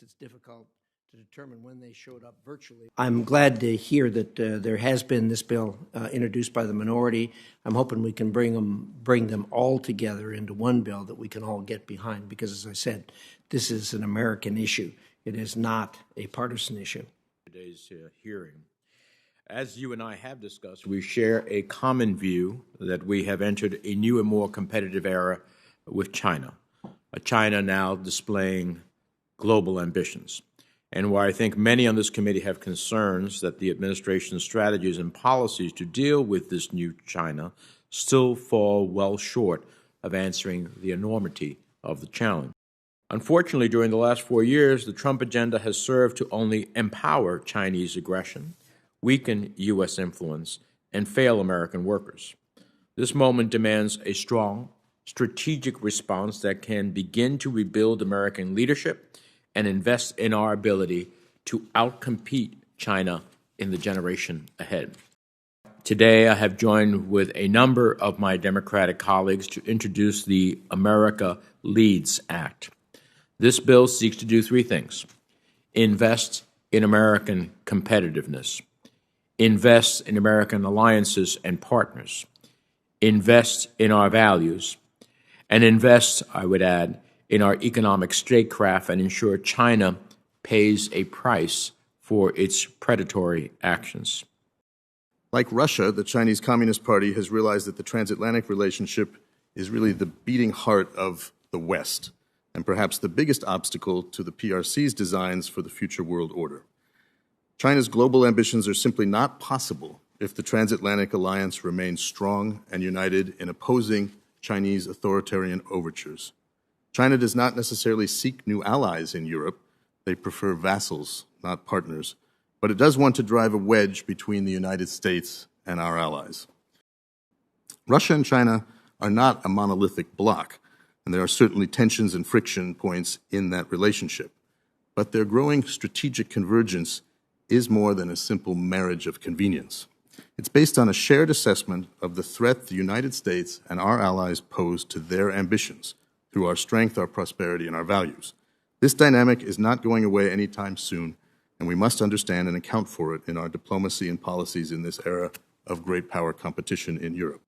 It's difficult to determine when they showed up virtually. I'm glad to hear that there has been this bill introduced by the minority. I'm hoping we can bring them all together into one bill that we can all get behind, because, as I said, this is an American issue. It is not a partisan issue. Today's hearing. As you and I have discussed, we share a common view that we have entered a new and more competitive era with China, a China now displaying global ambitions. And where I think many on this committee have concerns that the administration's strategies and policies to deal with this new China still fall well short of answering the enormity of the challenge. Unfortunately, during the last 4 years, the Trump agenda has served to only empower Chinese aggression, weaken U.S. influence, and fail American workers. This moment demands a strong, strategic response that can begin to rebuild American leadership and invest in our ability to outcompete China in the generation ahead. Today, I have joined with a number of my Democratic colleagues to introduce the America Leads Act. This bill seeks to do three things: invest in American competitiveness, invest in American alliances and partners, invest in our values, and invest, I would add, in our economic statecraft and ensure China pays a price for its predatory actions. Like Russia, the Chinese Communist Party has realized that the transatlantic relationship is really the beating heart of the West, and perhaps the biggest obstacle to the PRC's designs for the future world order. China's global ambitions are simply not possible if the transatlantic alliance remains strong and united in opposing Chinese authoritarian overtures. China does not necessarily seek new allies in Europe. They prefer vassals, not partners. But it does want to drive a wedge between the United States and our allies. Russia and China are not a monolithic bloc, and there are certainly tensions and friction points in that relationship. But their growing strategic convergence is more than a simple marriage of convenience. It's based on a shared assessment of the threat the United States and our allies pose to their ambitions through our strength, our prosperity, and our values. This dynamic is not going away anytime soon, and we must understand and account for it in our diplomacy and policies in this era of great power competition in Europe.